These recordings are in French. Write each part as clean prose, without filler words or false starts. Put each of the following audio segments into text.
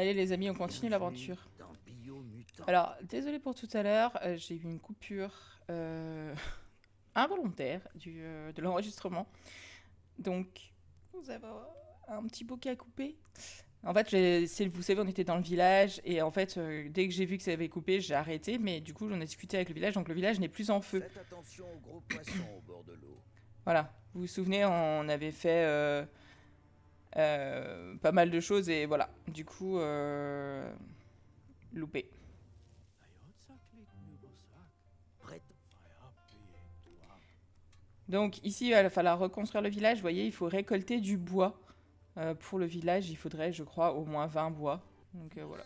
Allez les amis, on continue l'aventure. Alors, désolé pour tout à l'heure, j'ai eu une coupure involontaire de l'enregistrement. Donc, vous avez un petit bouquet à couper. En fait, vous savez, on était dans le village et en fait, dès que j'ai vu que ça avait coupé, j'ai arrêté. Mais du coup, on a discuté avec le village, donc le village n'est plus en feu. Faites attention aux gros poissons au bord de l'eau. Voilà. Vous vous souvenez, on avait fait pas mal de choses et voilà. Du coup, loupé. Prête. Donc ici, il va falloir reconstruire le village. Vous voyez, il faut récolter du bois. Pour le village, il faudrait, je crois, au moins 20 bois. Donc voilà.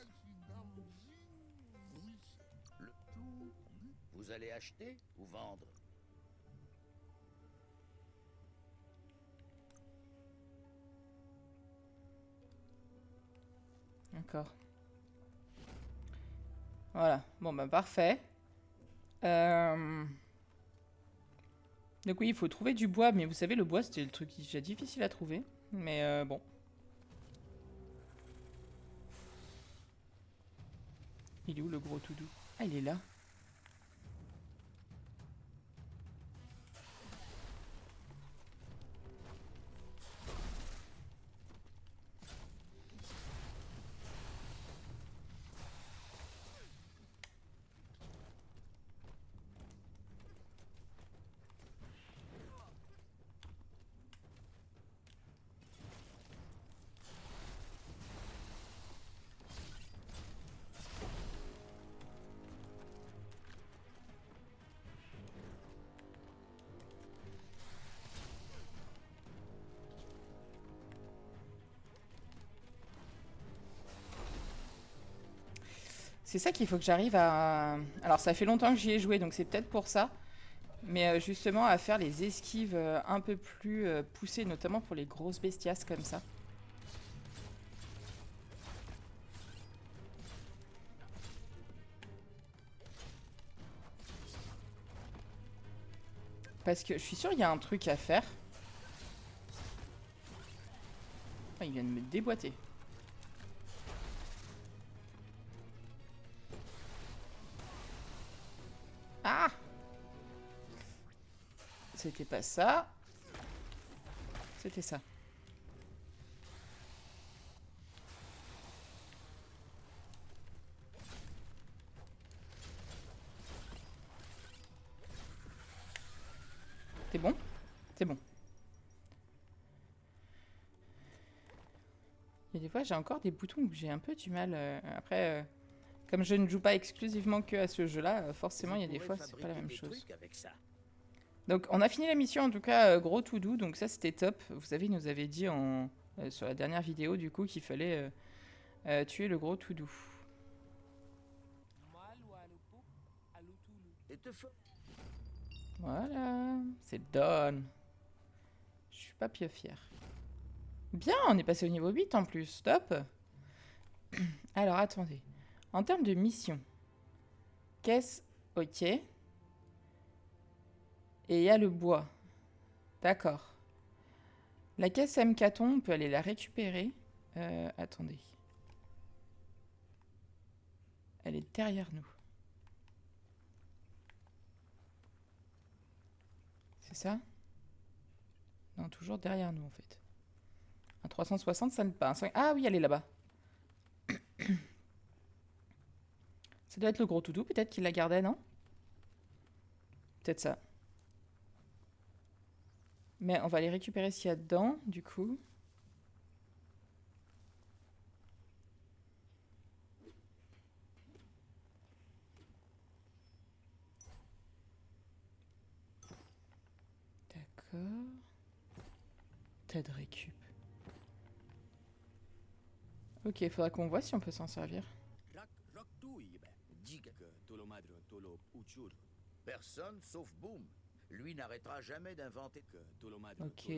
Vous allez acheter ou vendre? D'accord. Voilà. Bon, bah parfait. Euh... Donc oui, il faut trouver du bois. Mais vous savez, le bois, c'était le truc déjà difficile à trouver. Mais bon. Il est où le gros tout doux? Ah, il est là. C'est ça qu'il faut que j'arrive à... Alors ça fait longtemps que j'y ai joué, donc c'est peut-être pour ça. Mais justement à faire les esquives un peu plus poussées, notamment pour les grosses bestias comme ça. Parce que je suis sûre qu'il y a un truc à faire. Ah, il vient de me déboîter. Ah! C'était pas ça. C'était ça. C'est bon? C'est bon. Et des fois, j'ai encore des boutons où j'ai un peu du mal. Après, comme je ne joue pas exclusivement que à ce jeu-là, forcément, il y a des fois, c'est pas la même chose. Avec ça. Donc, on a fini la mission, en tout cas, gros tout doux. Donc ça, c'était top. Vous savez, il nous avait dit sur la dernière vidéo, du coup, qu'il fallait tuer le gros tout doux. Et te fa- Voilà, c'est done. Je suis pas pieux fier. Bien, on est passé au niveau 8 en plus, top. Alors, attendez. En termes de mission, caisse, ok. Et il y a le bois. D'accord. La caisse MKton, on peut aller la récupérer. Attendez. Elle est derrière nous. C'est ça? Non, toujours derrière nous en fait. Un 360, ça ne pas. Ah oui, elle est là-bas. Ça doit être le gros toutou, peut-être qu'il la gardait, non? Peut-être ça. Mais on va aller récupérer ce qu'il y a dedans, du coup. D'accord. Tas de récup. Ok, il faudra qu'on voit si on peut s'en servir. Personne sauf Boom. Lui n'arrêtera jamais d'inventer. Ok.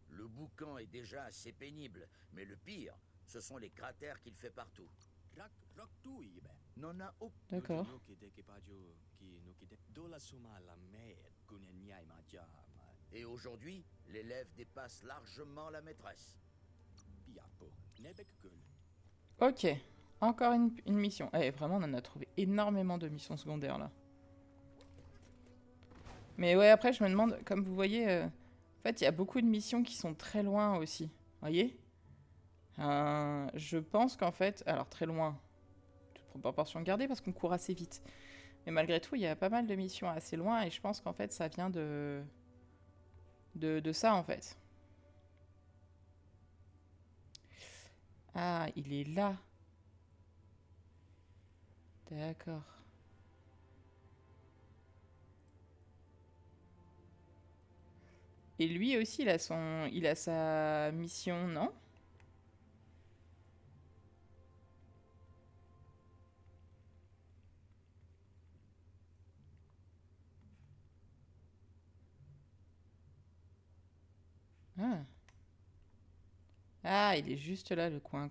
Le boucan est déjà assez pénible, mais le pire, ce sont les cratères qu'il fait partout. N'en a aucun. D'accord. Et aujourd'hui, l'élève dépasse largement la maîtresse. Ok. Encore une mission. Eh, vraiment, on en a trouvé énormément de missions secondaires, là. Mais ouais, après, je me demande, comme vous voyez, en fait, il y a beaucoup de missions qui sont très loin aussi. Voyez? Je pense qu'en fait... Alors, très loin, toute proportion gardée, parce qu'on court assez vite. Mais malgré tout, il y a pas mal de missions assez loin, et je pense qu'en fait, ça vient de ça, en fait. Ah, il est là. D'accord. Et lui aussi, il a sa mission, non? Ah. Ah, il est juste là, le coin.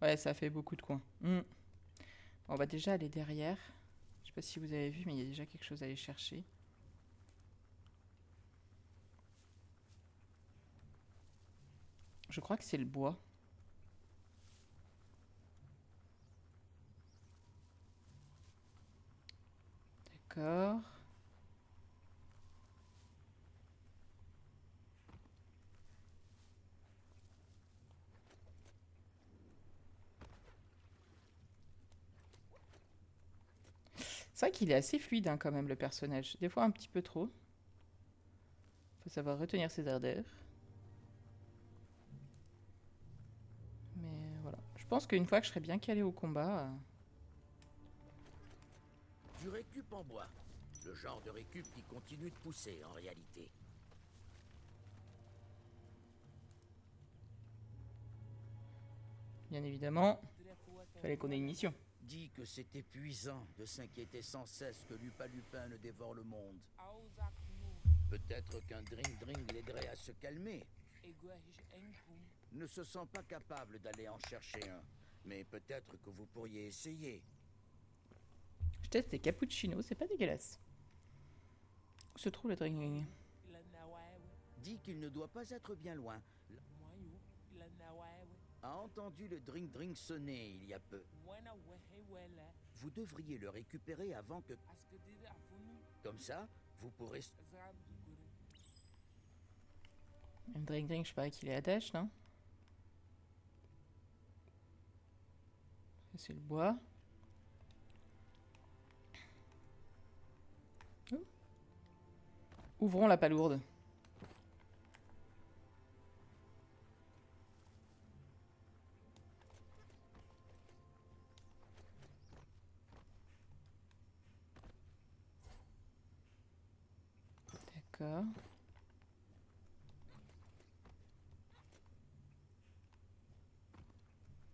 Ouais, ça fait beaucoup de coins. On va déjà aller derrière. Je sais pas si vous avez vu, mais il y a déjà quelque chose à aller chercher. Je crois que c'est le bois. D'accord. C'est vrai qu'il est assez fluide hein, quand même, le personnage. Des fois un petit peu trop. Faut savoir retenir ses ardeurs. Mais voilà. Je pense qu'une fois que je serai bien calé au combat... Du récup en bois. Le genre de récup qui continue de pousser en réalité. Bien évidemment, fallait qu'on ait une mission. Dis que c'est épuisant de s'inquiéter sans cesse que Lupa-Lupin ne dévore le monde. Peut-être qu'un drink-drink l'aiderait à se calmer. Ne se sent pas capable d'aller en chercher un, mais peut-être que vous pourriez essayer. Je teste des cappuccinos, c'est pas dégueulasse. Où se trouve le drink? Dis qu'il ne doit pas être bien loin. A entendu le drink-drink sonner il y a peu. Vous devriez le récupérer avant que... Comme ça, vous pourrez... Le drink, je parie qu'il est à Dash, non? Ça, c'est le bois. Ouvrons la palourde. D'accord.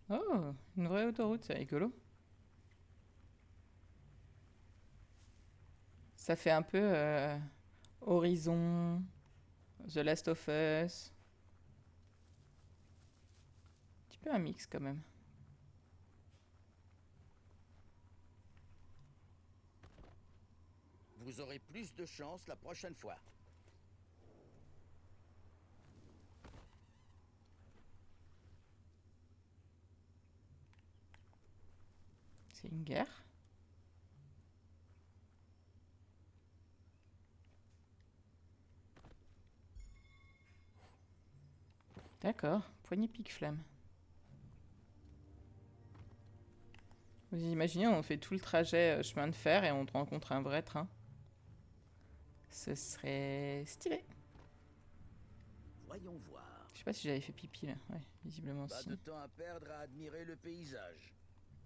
Oh, une vraie autoroute, c'est rigolo. Ça fait un peu Horizon, The Last of Us. Un petit peu un mix quand même. Vous aurez plus de chance la prochaine fois. C'est une guerre. D'accord, poignée pique-flamme. Vous imaginez, on fait tout le trajet chemin de fer et on rencontre un vrai train. Ce serait stylé. Voyons voir. Je sais pas si j'avais fait pipi là. Ouais, visiblement Pas si. de temps à perdre à admirer le paysage.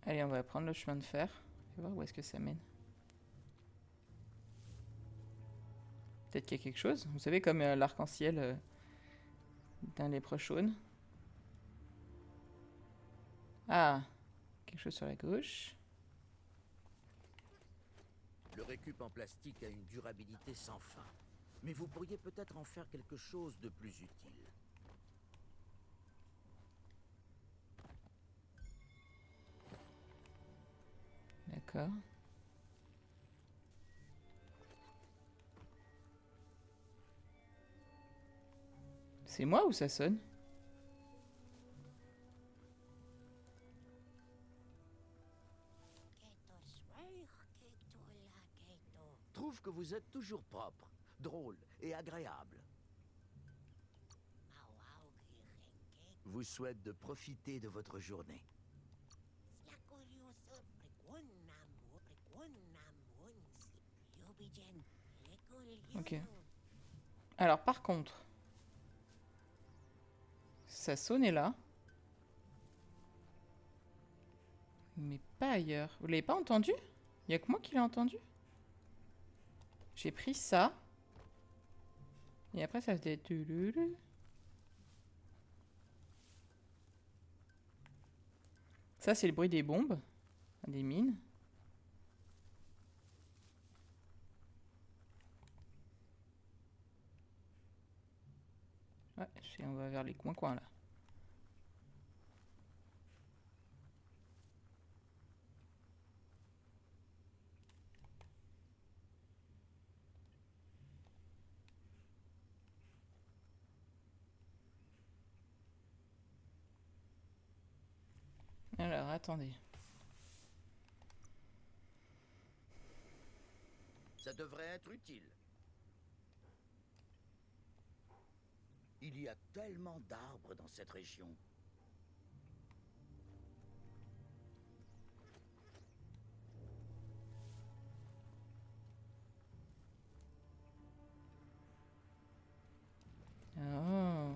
Allez, on va prendre le chemin de fer. On va voir où est-ce que ça mène. Peut-être qu'il y a quelque chose. Vous savez, comme l'arc-en-ciel d'un léprechaune. Ah, quelque chose sur la gauche. Le récup en plastique a une durabilité sans fin. Mais vous pourriez peut-être en faire quelque chose de plus utile. D'accord. C'est moi ou ça sonne? trouve que vous êtes toujours propre, drôle et agréable. Vous souhaite de profiter de votre journée. Ok. Alors, par contre, ça sonnait là. Mais pas ailleurs. Vous l'avez pas entendu? Il y a que moi qui l'ai entendu. J'ai pris ça. Et après, ça faisait... Ça, c'est le bruit des bombes. Des mines. Ouais, on va vers les coins-coins, là. Alors, attendez. Ça devrait être utile. Il y a tellement d'arbres dans cette région. Oh.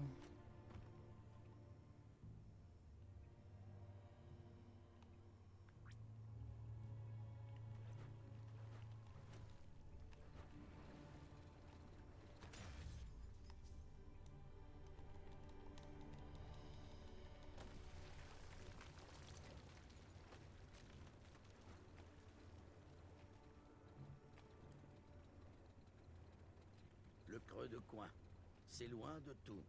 Le creux de coin. C'est loin de tout.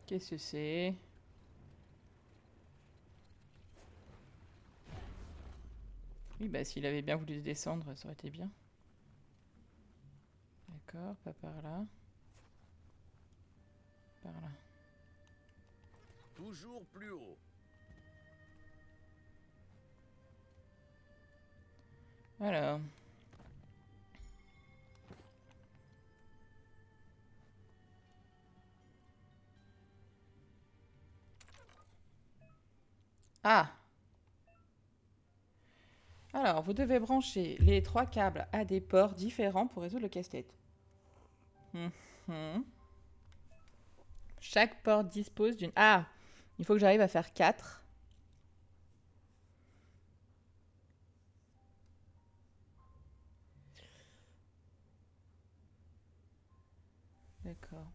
Qu'est-ce que c'est? Oui, bah s'il avait bien voulu descendre, ça aurait été bien. D'accord, pas par là. Par là. Toujours plus haut. Alors. Ah! Alors, vous devez brancher les 3 câbles à des ports différents pour résoudre le casse-tête. Chaque port dispose d'une... Ah! Il faut que j'arrive à faire 4. D'accord.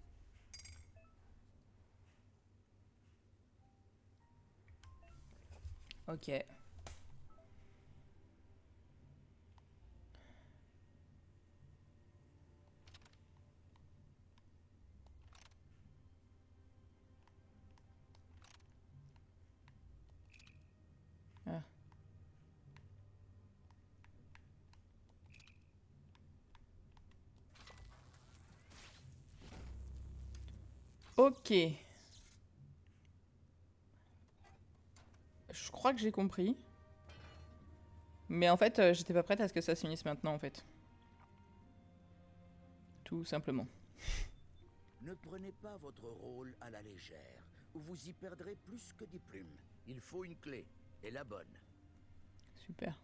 Ok. Ah. Ok. Je crois que j'ai compris. Mais en fait, j'étais pas prête à ce que ça se finisse maintenant, en fait. Tout simplement. Ne prenez pas votre rôle à la légère, ou vous y perdrez plus que des plumes. Il faut une clé, et la bonne. Super.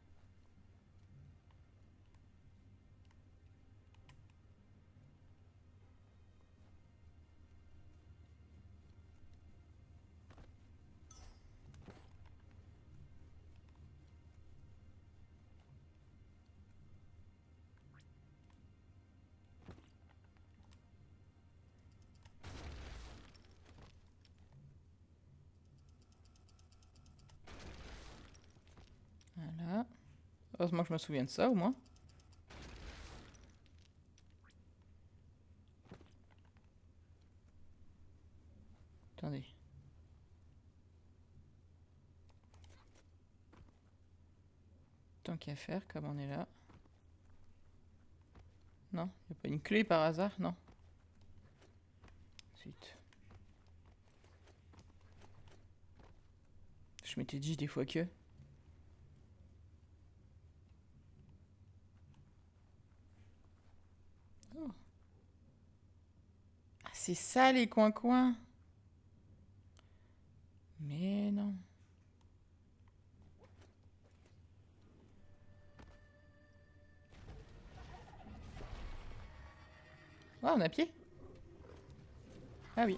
Voilà. Heureusement que je me souviens de ça, au moins. Attendez. Tant qu'à faire, comme on est là. Non, il n'y a pas une clé par hasard, non. Ensuite. Je m'étais dit des fois que... Oh. Ah, c'est ça les coins-coins. Mais non. Ah, on a pied. Ah oui.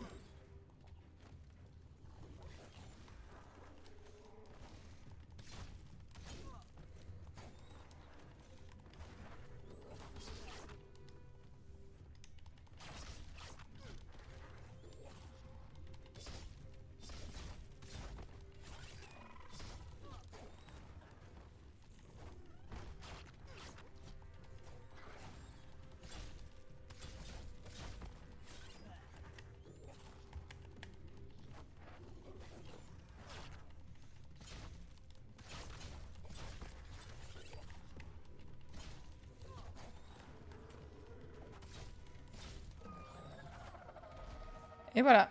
Et voilà.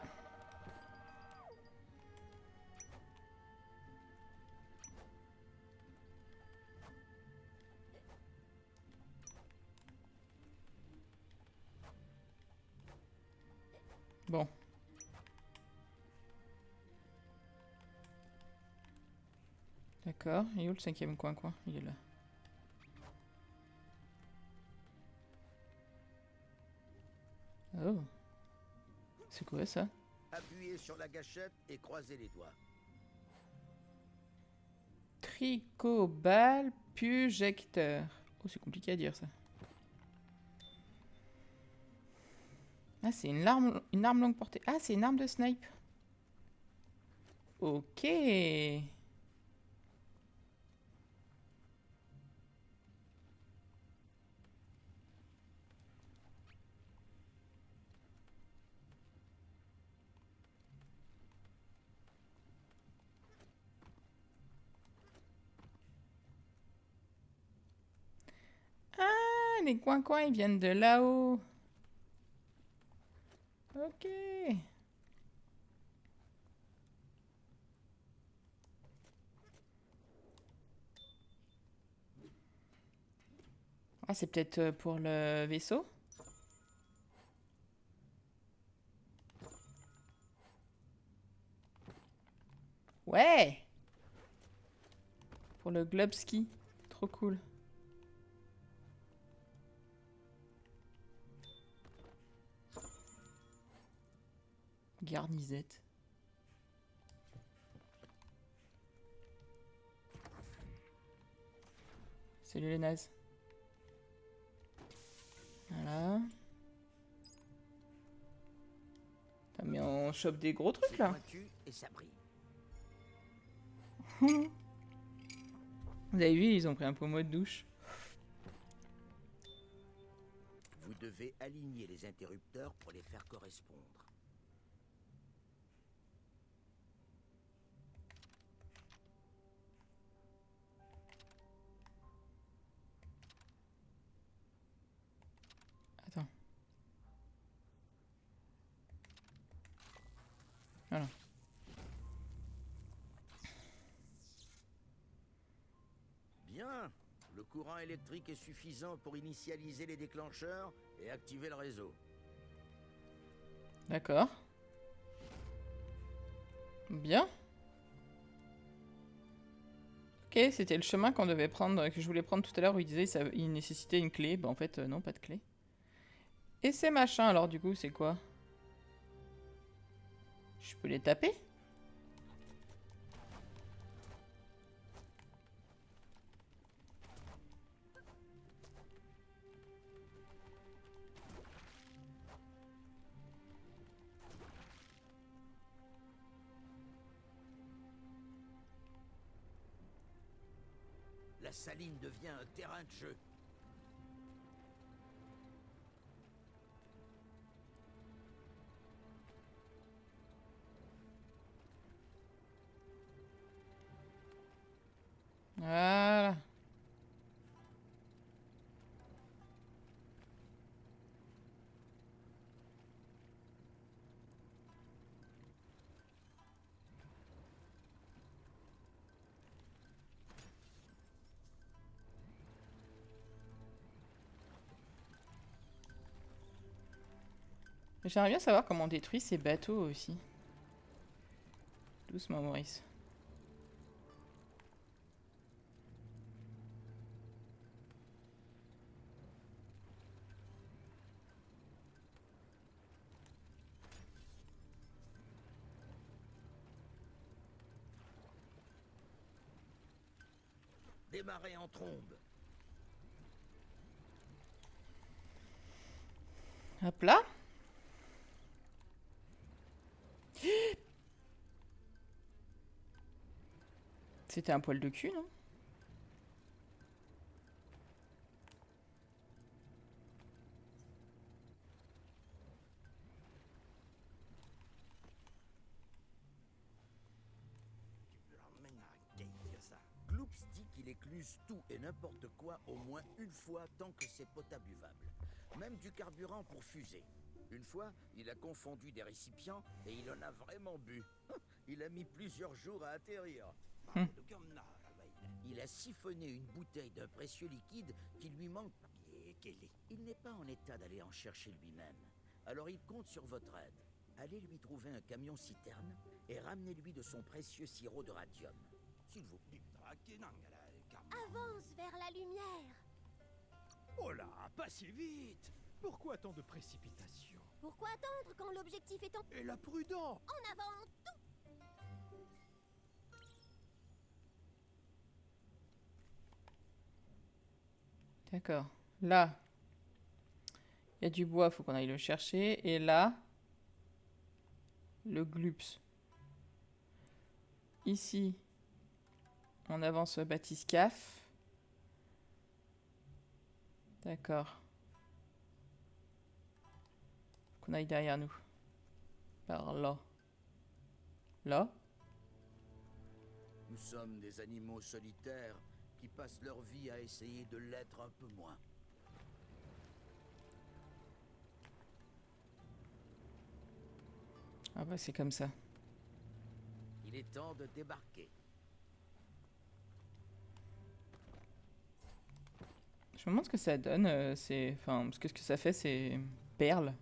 Bon. D'accord. Et où le 5e coin-coin? Il est là. Oh. C'est quoi ça? Appuyez sur la gâchette et croisez les doigts. Tricobal pujecteur. Oh, c'est compliqué à dire ça. Ah, c'est une arme longue portée. Ah, c'est une arme de snipe. Ok. Ah, les coins-coins, ils viennent de là-haut. Ok. Ah, c'est peut-être pour le vaisseau? Ouais. Pour le Globski. Trop cool. Garnisette. Salut les nazes. Voilà. Putain, mais on chope des gros trucs là. Pointu et ça brille. Vous avez vu, ils ont pris un pommeau de douche. Vous devez aligner les interrupteurs pour les faire correspondre. Attends. Voilà. Bien. Le courant électrique est suffisant pour initialiser les déclencheurs et activer le réseau. D'accord. Bien. Ok, c'était le chemin qu'on devait prendre, que je voulais prendre tout à l'heure où il disait il nécessitait une clé. Bah en fait, non, pas de clé. Et ces machins, alors du coup, c'est quoi? Je peux les taper? La saline devient un terrain de jeu. Voilà. J'aimerais bien savoir comment on détruit ces bateaux aussi. Doucement, Maurice. Démarrez en trombe. Hop là. C'était un poil de cul, non? Gloops dit qu'il écluse tout et n'importe quoi au moins une fois tant que c'est potable buvable. Même du carburant pour fusée. Une fois, il a confondu des récipients et il en a vraiment bu. Il a mis plusieurs jours à atterrir. Il a siphonné une bouteille d'un précieux liquide qui lui manque. Il n'est pas en état d'aller en chercher lui-même. Alors il compte sur votre aide. Allez lui trouver un camion-citerne et ramenez-lui de son précieux sirop de radium. S'il vous plaît. Avance vers la lumière. Oh là, pas si vite. Pourquoi tant de précipitation? Pourquoi attendre quand l'objectif est en Et la prudence. avant? D'accord. Là, il y a du bois, faut qu'on aille le chercher. Et là, le glups. Ici, on avance au bathyscaphe. D'accord. Faut qu'on aille derrière nous. Par là. Là? Nous sommes des animaux solitaires qui passent leur vie à essayer de l'être un peu moins. Ah bah c'est comme ça. Il est temps de débarquer. Je me demande ce que ça donne. Enfin, parce que ce que ça fait, c'est perles.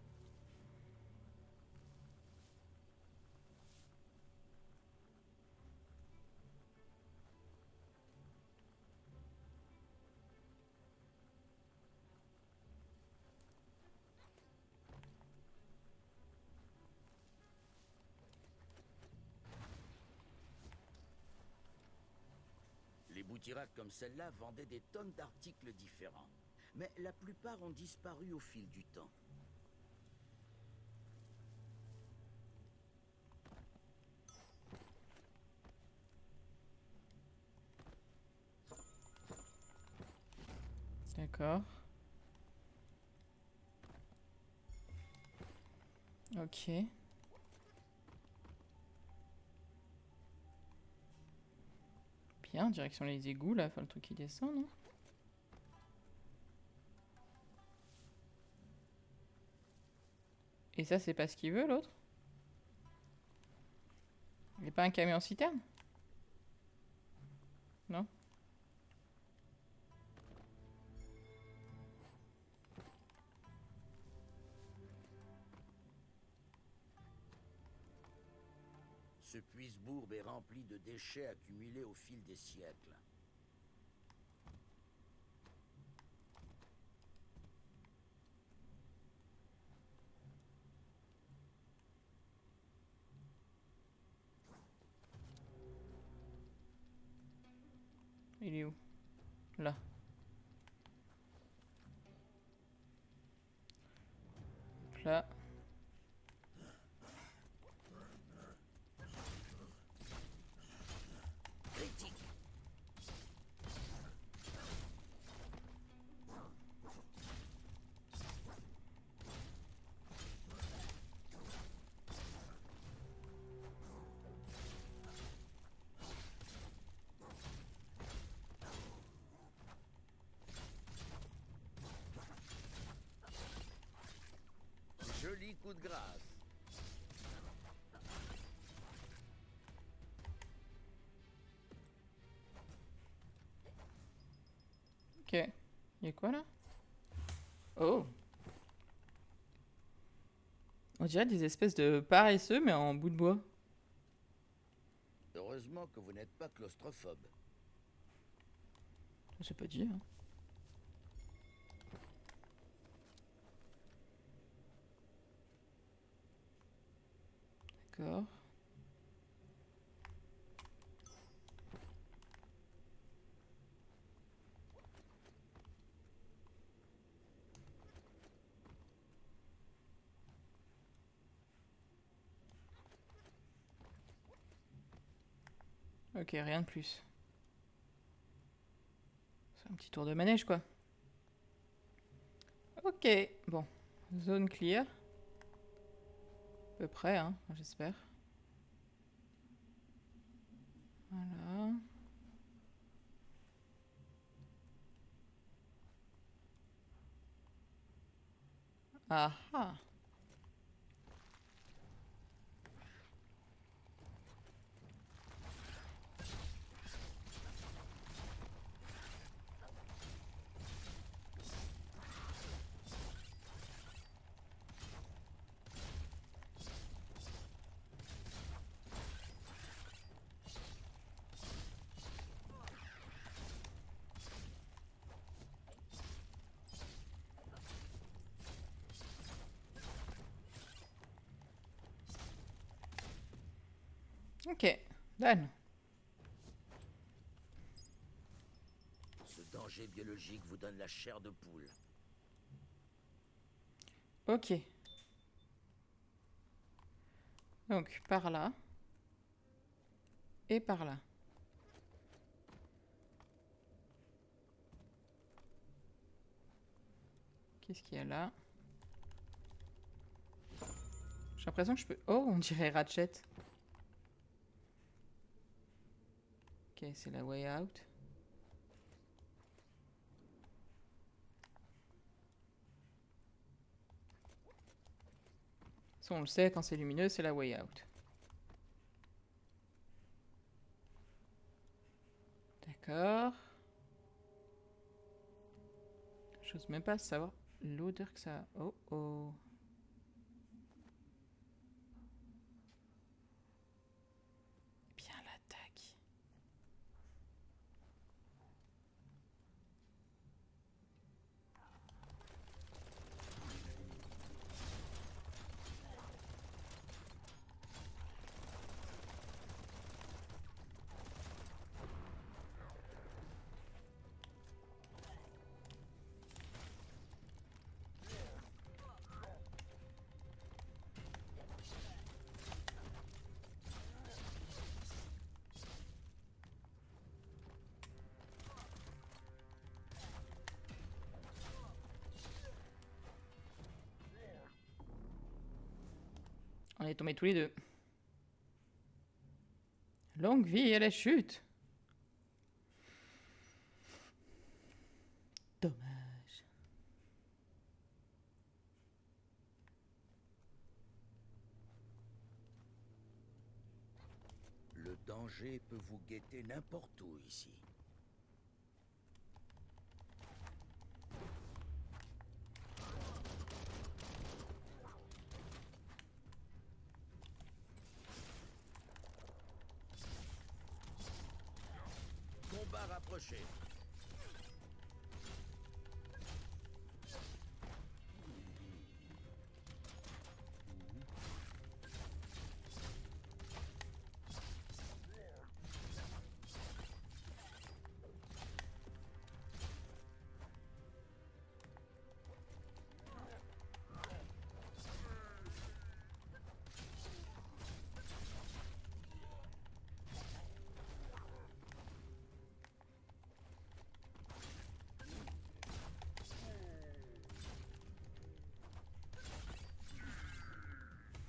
Les boutiracs comme celle-là vendaient des tonnes d'articles différents. Mais la plupart ont disparu au fil du temps. D'accord. Ok. Bien, direction les égouts, là, enfin le truc qui descend, non? Et ça, c'est pas ce qu'il veut, l'autre? Il n'y a pas un camion citerne? Non? Ce puise-bourbe est rempli de déchets accumulés au fil des siècles. Il est où? Là. Là. Critique. Joli coup de grâce. Ok. Il y a quoi, là? Oh! On dirait des espèces de paresseux, mais en bout de bois. Heureusement que vous n'êtes pas claustrophobe. Ça, c'est pas dit, hein. D'accord. Ok, rien de plus. C'est un petit tour de manège, quoi. Ok, bon. Zone clear. À peu près, hein, j'espère. Voilà. Ah ah. Ok, done. Ce danger biologique vous donne la chair de poule. Ok. Donc, par là. Et par là. Qu'est-ce qu'il y a là? J'ai l'impression que je peux... Oh, on dirait Ratchet. Ok, c'est la way out. Ça, on le sait, quand c'est lumineux, c'est la way out. D'accord. J'ose même pas savoir l'odeur que ça a. Oh oh. Bien l'attaque. On est tombés tous les deux. Longue vie à la chute. Dommage. Le danger peut vous guetter n'importe où ici. Combat rapproché.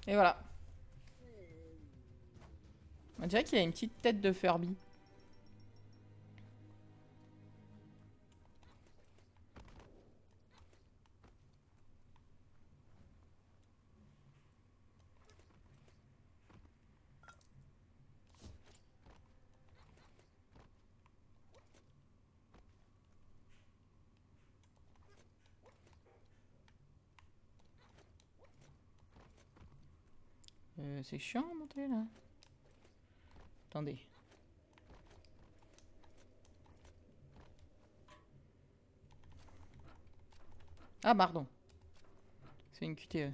Et voilà. On dirait qu'il a une petite tête de Furby. C'est chiant à monter là. Attendez. Ah, pardon. C'est une QTE.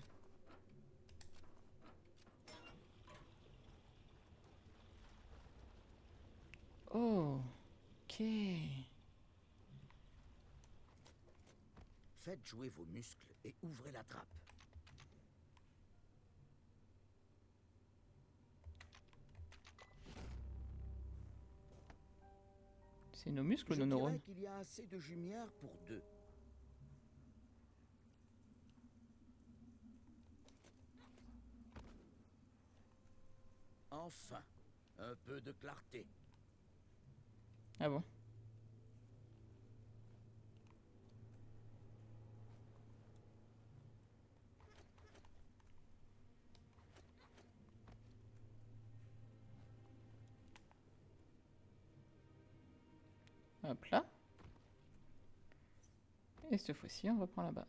Oh, ok. Faites jouer vos muscles et ouvrez la trappe. C'est nos muscles ou Je nos neurones? dirais qu'il y a assez de lumière pour deux. Enfin, un peu de clarté. Ah bon? Hop là. Et cette fois-ci, on reprend là-bas.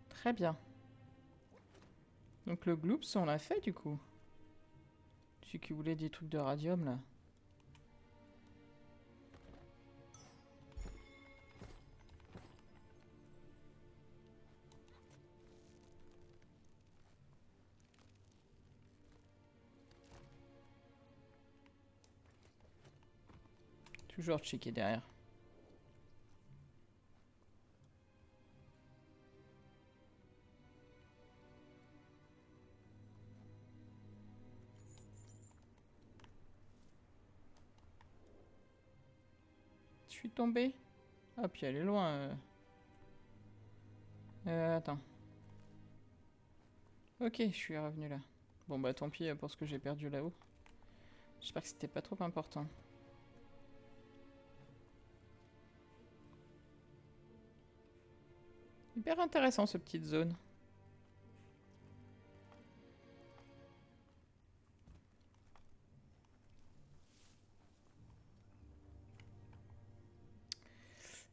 Très bien. Donc le gloops, on l'a fait du coup. Celui qui voulait des trucs de radium là. Toujours checker derrière. Je suis tombé. Ah, puis elle est loin. Attends. Ok, je suis revenu là. Bon bah tant pis pour ce que j'ai perdu là-haut. J'espère que c'était pas trop important. Hyper intéressant ce petite zone.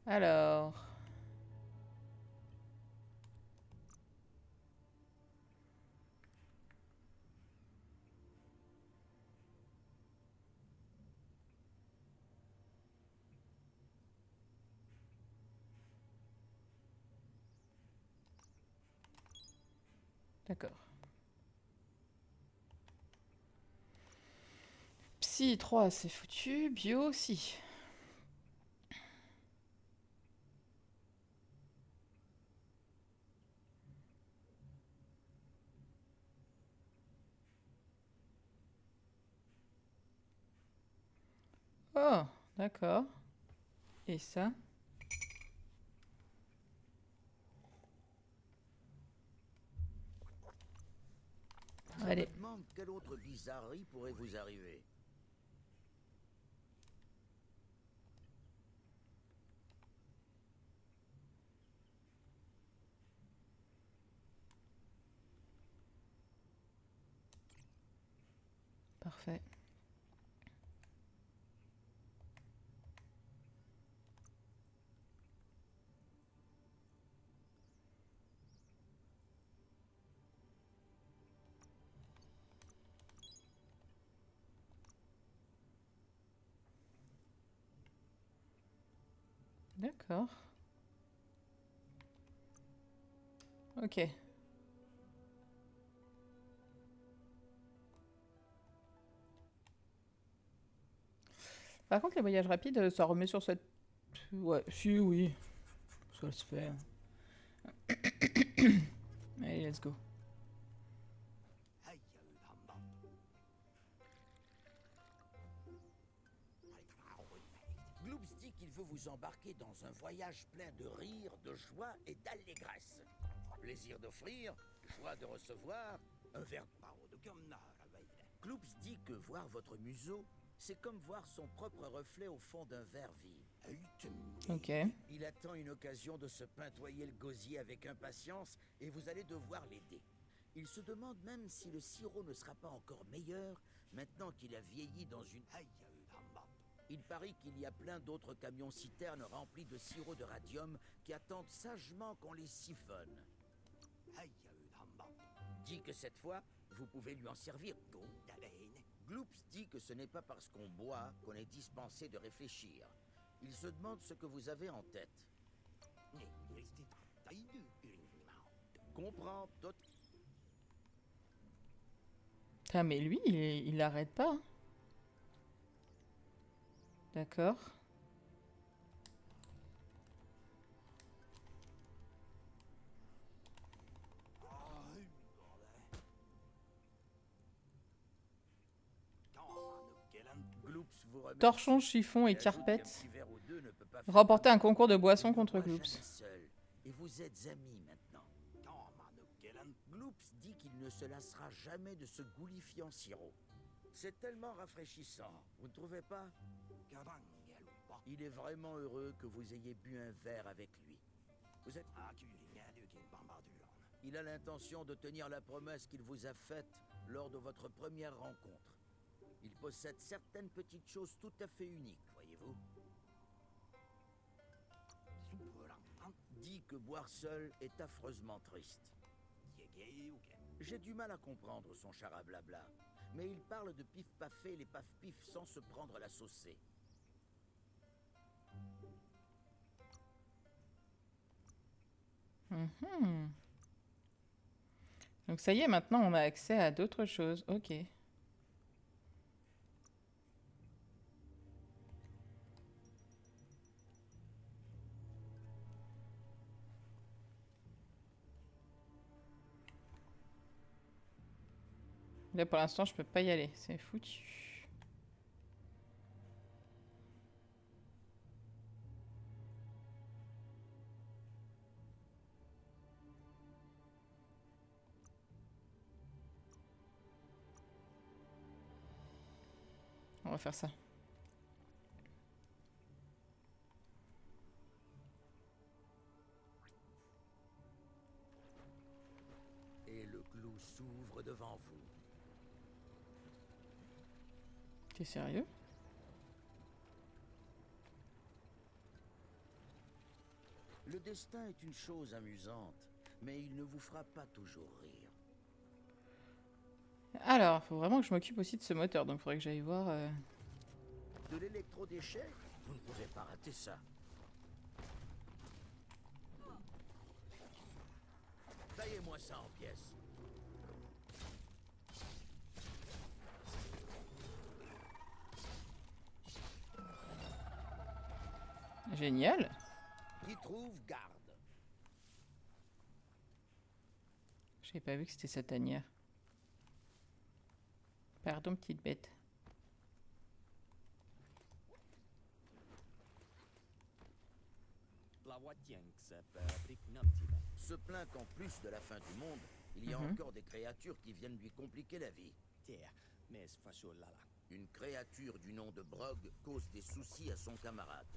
Alors... D'accord. Psy 3, c'est foutu. Bio aussi. Oh, d'accord. Et ça? Je Allez. me demande quelle autre bizarrerie pourrait vous arriver. Parfait. D'accord. Ok. Par contre, les voyages rapides, ça remet sur cette... Ouais, si, oui. Ça se fait. Allez, let's go. Gloops dit qu'il veut vous embarquer dans un voyage plein de rire, de joie et d'allégresse. Plaisir d'offrir, joie de recevoir, un verre de Gloops dit que voir votre museau, c'est comme voir son propre reflet au fond d'un verre vide. Ok. Il attend une occasion de se peintoyer le gosier avec impatience et vous allez devoir l'aider. Il se demande même si le sirop ne sera pas encore meilleur maintenant qu'il a vieilli dans une... Il parie qu'il y a plein d'autres camions-citernes remplis de sirop de radium qui attendent sagement qu'on les siphonne. dis que cette fois, vous pouvez lui en servir. Gloops dit que ce n'est pas parce qu'on boit qu'on est dispensé de réfléchir. Il se demande ce que vous avez en tête. Comprends, Putain, mais lui, il arrête pas. Hein. D'accord. Gloops vous remercie. Torchon, chiffon et Il ajoute qu'un carpette. petit verre ou deux ne peut pas faire Remporter de un concours de mal. boisson Il ne contre boit Gloops. jamais seul, et vous êtes amis maintenant. Gloops dit qu'il ne se lassera jamais de ce goulifiant sirop. C'est tellement rafraîchissant, vous ne trouvez pas? Il est vraiment heureux que vous ayez bu un verre avec lui. Vous êtes... Il a l'intention de tenir la promesse qu'il vous a faite lors de votre première rencontre. Il possède certaines petites choses tout à fait uniques, voyez-vous. Dit que boire seul est affreusement triste. J'ai du mal à comprendre son charablabla, mais il parle de pif pafé les paf pif sans se prendre la saucée. Mhm. Donc ça y est, maintenant on a accès à d'autres choses. Ok. Là pour l'instant je peux pas y aller, c'est foutu. On va faire ça. Et le clou s'ouvre devant vous. T'es sérieux? Le destin est une chose amusante, mais il ne vous fera pas toujours rire. Alors, faut vraiment que je m'occupe aussi de ce moteur, donc faudrait que j'aille voir... De l'électrodéchet, vous ne pouvez pas rater ça. Taillez-moi ça en pièces. Génial. Qui trouve, garde. J'avais pas vu que c'était sa tanière. Pardon, petite bête. Se plaint qu'en plus de la fin du monde, il y a encore des créatures qui viennent lui compliquer la vie. Une créature du nom de Brog cause des soucis à son camarade.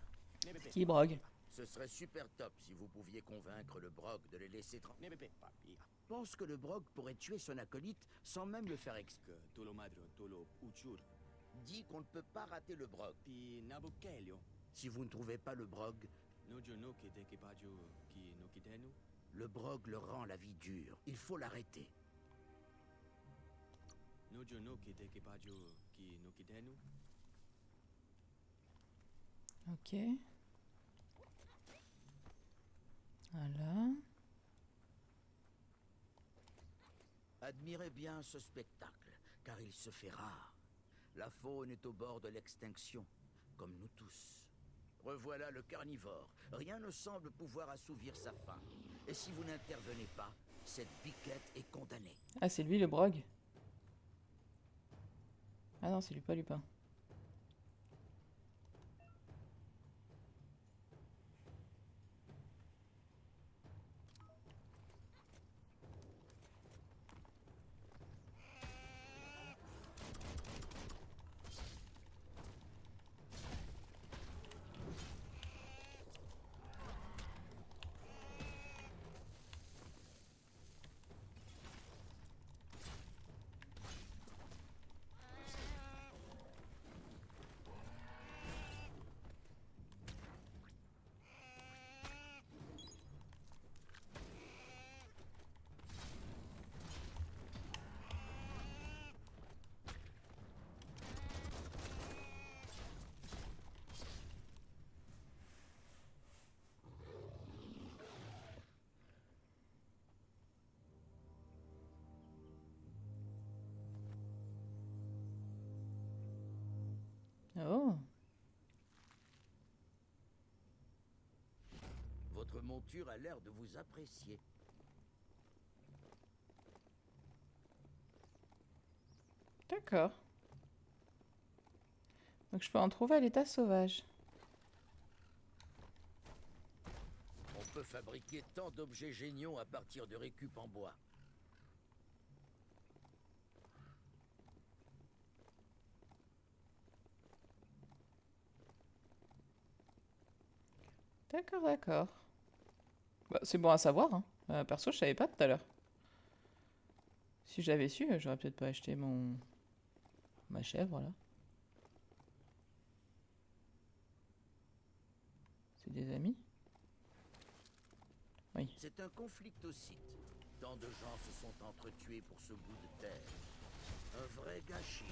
Qui brogue. Ce serait super top si vous pouviez convaincre le Brog de les laisser tranquilles. Pense que le Brog pourrait tuer son acolyte sans même le faire exprès. Dit qu'on ne peut pas rater le Brog. Si vous ne trouvez pas le Brog, le Brog le rend la vie dure. Il faut l'arrêter. Ok. Voilà. Admirez bien ce spectacle, car il se fait rare. La faune est au bord de l'extinction, comme nous tous. Revoilà le carnivore. Rien ne semble pouvoir assouvir sa faim. Et si vous n'intervenez pas, cette biquette est condamnée. Ah, c'est lui le brogue. Ah non, c'est Lupin Lupin. monture a l'air de vous apprécier. D'accord. Donc je peux en trouver à l'état sauvage. On peut fabriquer tant d'objets géniaux à partir de récup en bois. D'accord, d'accord. Bah, c'est bon à savoir, hein. Perso, je savais pas tout à l'heure. Si j'avais su, j'aurais peut-être pas acheté ma chèvre, là. C'est des amis? Oui. C'est un conflictocite. Tant de gens se sont entretués pour ce bout de terre. Un vrai gâchis.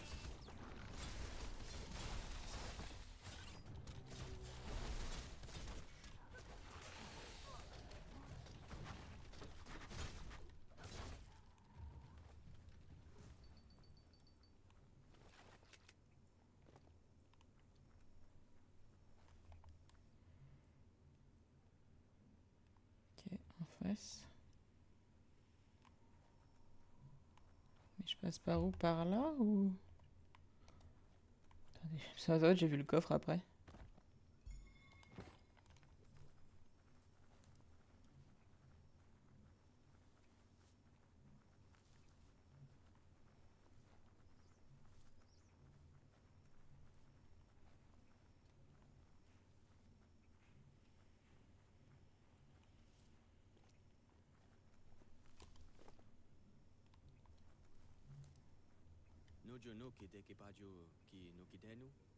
Ok, en face. Mais je passe par où? Par là ou... Attendez, ça va, j'ai vu le coffre après.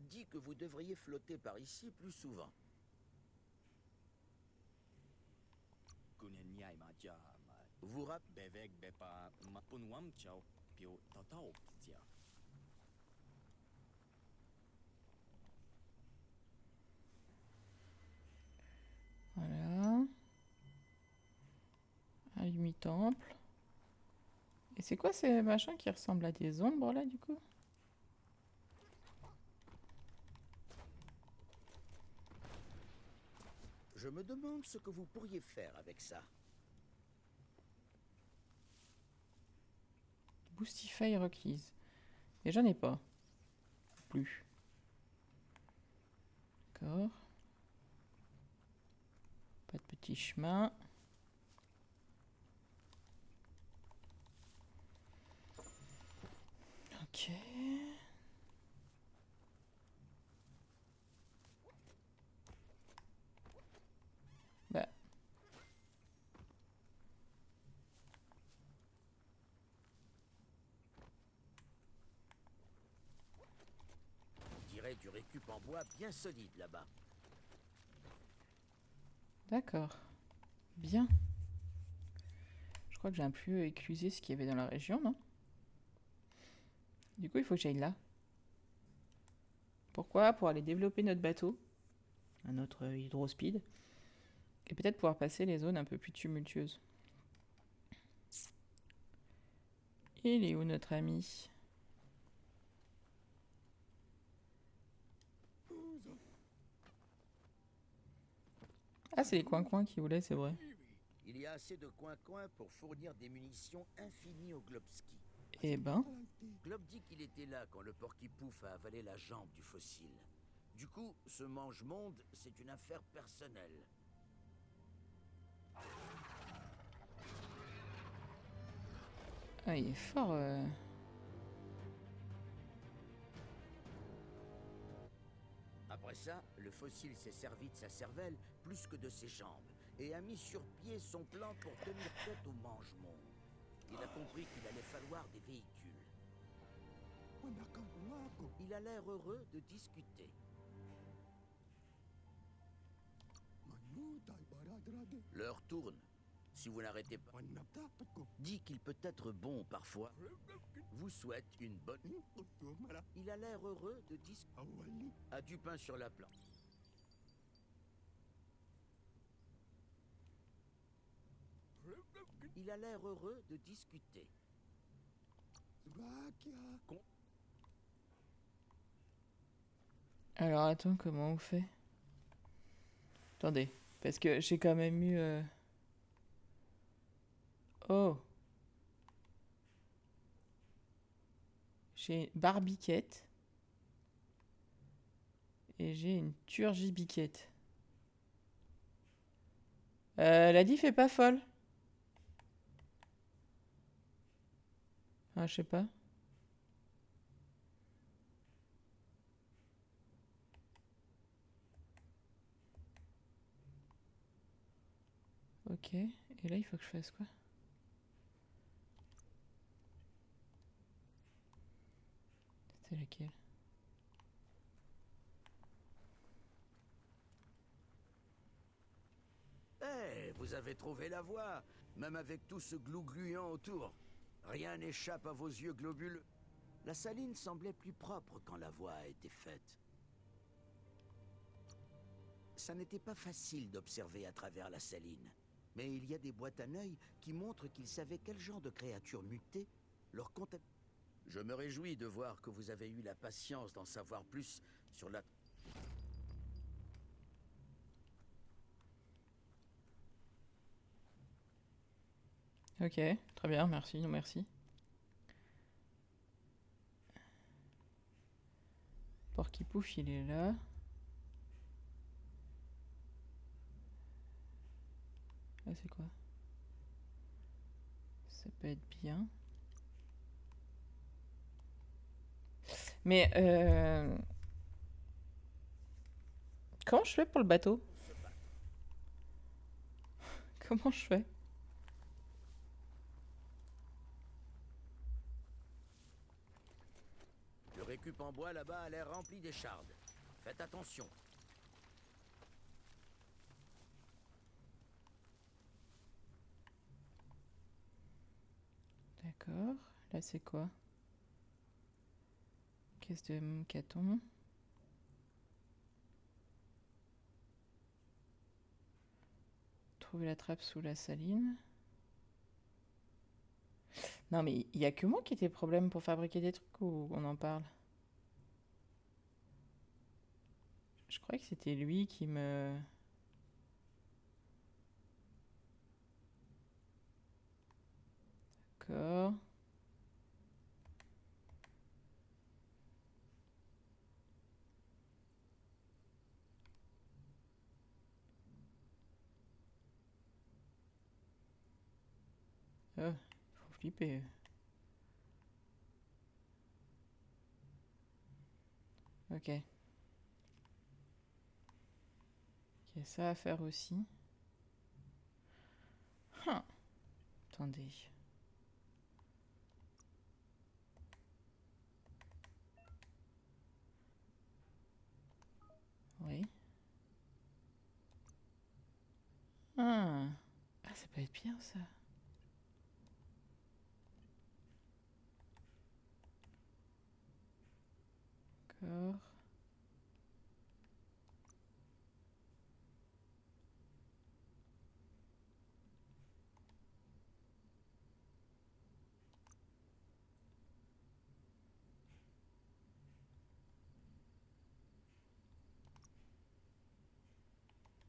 Dis que vous devriez flotter par ici plus souvent. Vous rappelez. Voilà. Un demi-temple. Et c'est quoi ces machins qui ressemblent à des ombres là du coup? Je me demande ce que vous pourriez faire avec ça. Boostify requise. Et j'en ai pas. Plus. D'accord. Pas de petit chemin. Ok. Bah. On dirait du récup en bois bien solide là-bas. D'accord. Bien. Je crois que j'ai un peu éclusé ce qu'il y avait dans la région, non? Du coup, il faut que j'aille là. Pourquoi? Pour aller développer notre bateau. Un autre hydrospeed. Et peut-être pouvoir passer les zones un peu plus tumultueuses. Il est où notre ami? Ah, c'est les coins-coins qui voulaient, c'est vrai. Il y a assez de coins-coins pour fournir des munitions infinies au Globski. Eh ben, Glob dit qu'il était là quand le porc-épouf a avalé la jambe du fossile. Du coup, ce mange-monde, c'est une affaire personnelle. ah, il est fort. Après ça, le fossile s'est servi de sa cervelle plus que de ses jambes et a mis sur pied son plan pour tenir tête au mange-monde. Il a compris qu'il allait falloir des véhicules. Il a l'air heureux de discuter. L'heure tourne. Si vous n'arrêtez pas, dit qu'il peut être bon parfois. Vous souhaite une bonne... Il a l'air heureux de discuter. A du pain sur la planche. Il a l'air heureux de discuter. Alors attends, comment on fait? Attendez, Parce que j'ai quand même eu... Oh. J'ai barbiquette. Et j'ai une turgibiquette. La diff est pas folle. Ah, je sais pas. Ok. Et là, il faut que je fasse quoi? C'était laquelle? Eh, vous avez trouvé la voie, même avec tout ce glougluyant autour. Rien n'échappe à vos yeux globuleux. La saline semblait plus propre quand la voie a été faite. Ça n'était pas facile d'observer à travers la saline. Mais il y a des boîtes à œil qui montrent qu'ils savaient quel genre de créatures mutées leur contact. Je me réjouis de voir que vous avez eu la patience d'en savoir plus sur la... Ok, très bien, merci, non merci. Porquipouf, il est là. Là, c'est quoi? Ça peut être bien. Mais, comment je fais pour le bateau? Comment je fais? Le récup en bois là-bas a l'air rempli d'échardes. Faites attention. D'accord. Là, c'est quoi? Caisse de caton. Trouver la trappe sous la saline. Non, mais il y a que moi qui ai des problèmes pour fabriquer des trucs ou on en parle? Je croyais que c'était lui qui me... D'accord. Faut flipper. Ok. Il y a ça à faire aussi. Hein. Attendez. Oui. Ah. Ah, ça peut être bien ça. D'accord.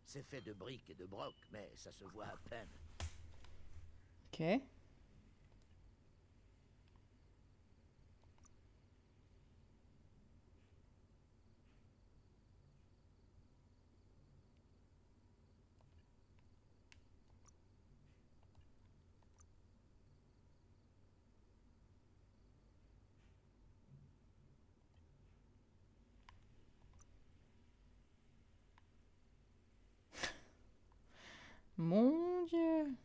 C'est fait de briques et de broc, mais ça se voit à peine. Ok. Mon Dieu.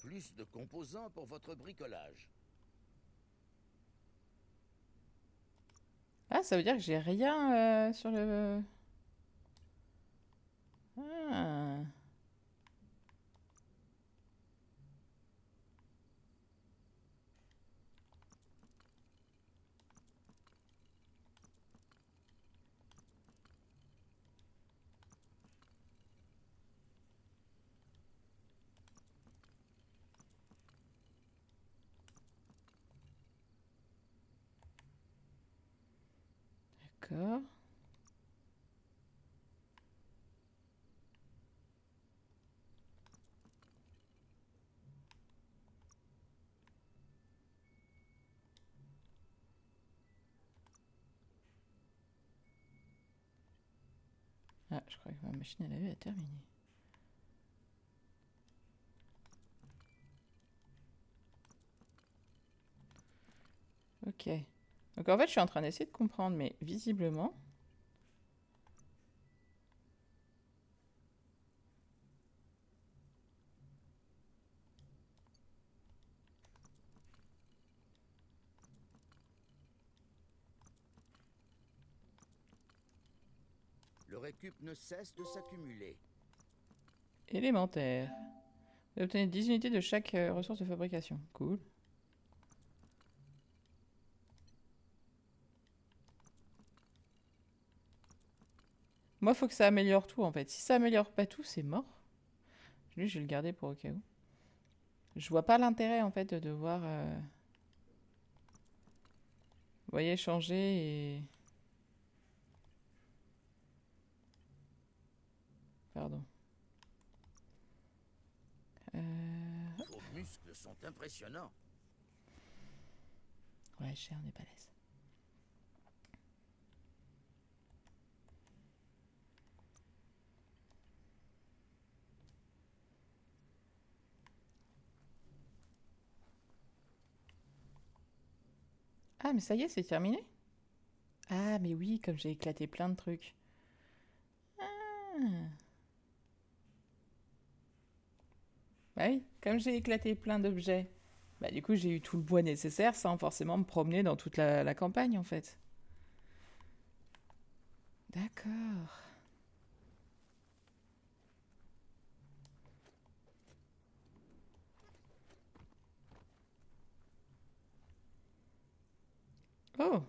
Plus de composants pour votre bricolage. Ah, ça veut dire que j'ai rien sur le... Ah. D'accord. Ah, je croyais que ma machine, elle avait à terminer. Ok. Donc en fait, je suis en train d'essayer de comprendre, mais visiblement... Le récup ne cesse de s'accumuler. Élémentaire. Vous obtenez 10 unités de chaque ressource de fabrication. Cool. Moi, faut que ça améliore tout, en fait. Si ça améliore pas tout, c'est mort. Lui, je vais le garder pour au cas où. Je vois pas l'intérêt, en fait, de devoir... Vous voyez, changer et... Pardon. Vos muscles sont impressionnants. Ouais, cher, on est balèze. Ah, mais ça y est, c'est terminé? Ah, mais oui, comme j'ai éclaté plein de trucs. Ah. Bah oui, comme j'ai éclaté plein d'objets, bah du coup j'ai eu tout le bois nécessaire sans forcément me promener dans toute la campagne en fait. D'accord. Oh!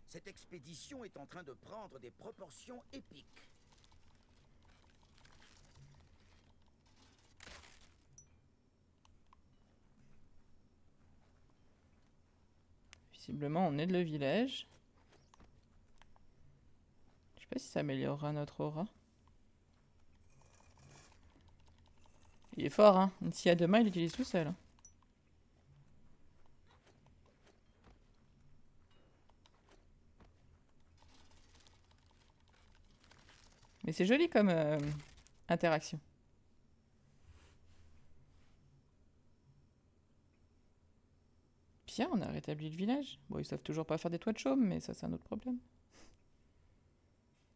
Cette expédition est en train de prendre des proportions épiques. Visiblement on est de le village. Je sais pas si ça améliorera notre aura. Il est fort hein, s'il y a 2 mains il l'utilise tout seul. Mais c'est joli comme interaction. Bien, on a rétabli le village. Bon, ils savent toujours pas faire des toits de chaume, mais ça c'est un autre problème.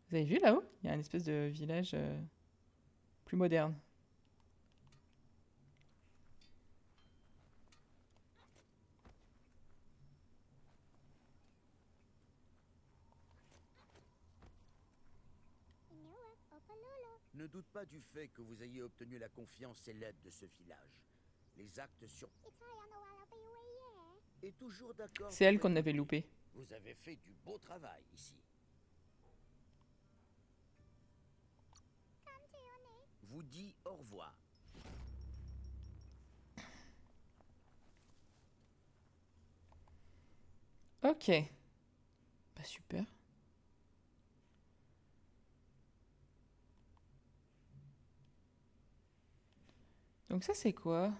Vous avez vu là-haut? Il y a une espèce de village plus moderne. Ne doute pas du fait que vous ayez obtenu la confiance et l'aide de ce village. Les actes sur... Et toujours d'accord. C'est elle pour qu'on avait écouter. loupé. Vous avez fait du beau travail ici. Vous dit au revoir. Ok. Bah super. Donc ça c'est quoi?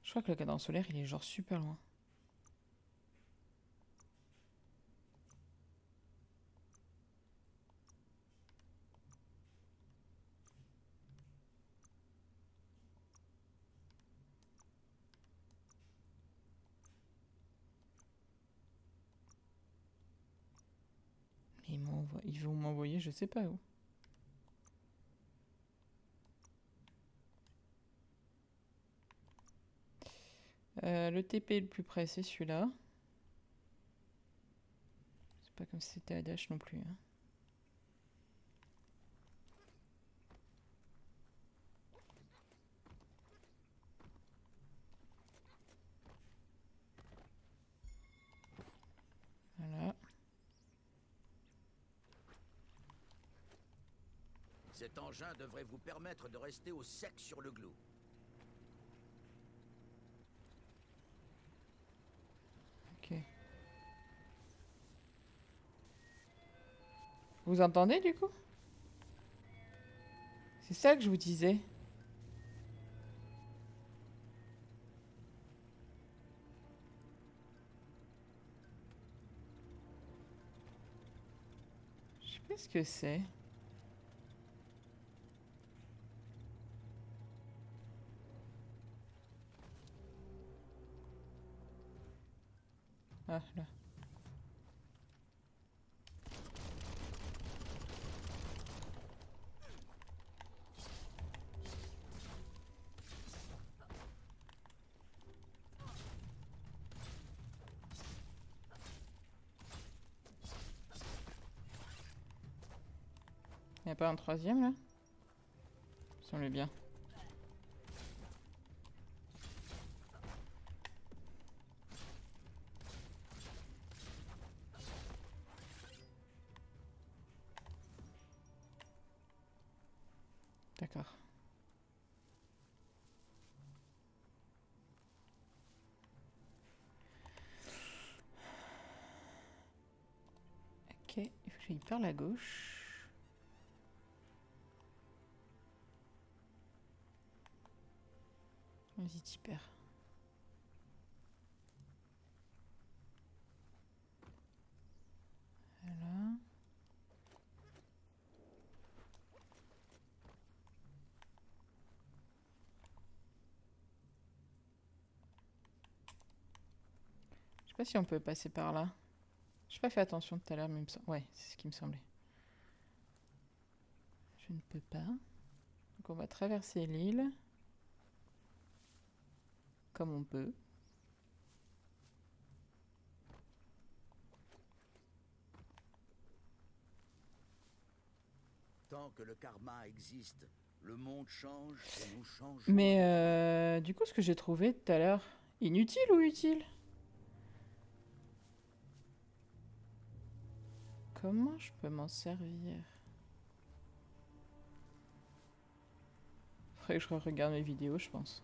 Je crois que le cadran solaire il est genre super loin. Mais ils vont m'envoyer je sais pas où. Le TP le plus près, c'est celui-là. C'est pas comme si c'était à dash non plus. Hein. Voilà. Cet engin devrait vous permettre de rester au sec sur le glou. Ok. Vous entendez du coup? C'est ça que je vous disais. Je sais pas ce que c'est. Ah, là. Il n'y a pas un troisième là? Ça semble bien. D'accord. Ok, il faut que j'aille par la gauche. Vas-y, t'y perds. Voilà. Je sais pas si on peut passer par là. J'ai pas fait attention tout à l'heure, mais il me semble... Ouais, c'est ce qui me semblait. Je ne peux pas. Donc on va traverser l'île. Comme on peut. Tant que le karma existe, le monde change et nous changeons. Mais du coup, ce que j'ai trouvé tout à l'heure, inutile ou utile? Comment je peux m'en servir? Faudrait que je regarde mes vidéos, je pense.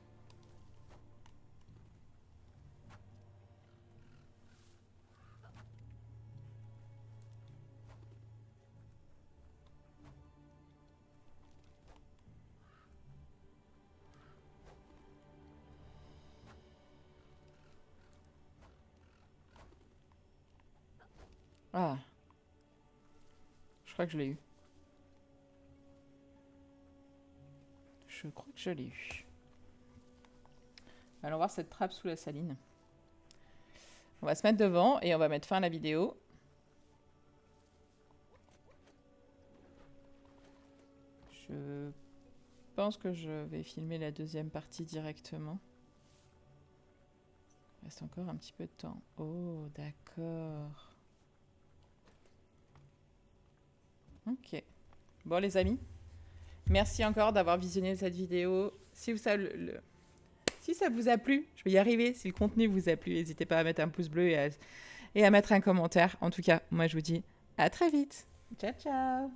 Ah. Je crois que je l'ai eu. Je crois que je l'ai eu. Allons voir cette trappe sous la saline. On va se mettre devant et on va mettre fin à la vidéo. Je pense que je vais filmer la deuxième partie directement. Il reste encore un petit peu de temps. Oh, d'accord. Ok. Bon, les amis, merci encore d'avoir visionné cette vidéo. Si ça, si ça vous a plu, je vais y arriver. Si le contenu vous a plu, n'hésitez pas à mettre un pouce bleu et à mettre un commentaire. En tout cas, moi, je vous dis à très vite. Ciao, ciao.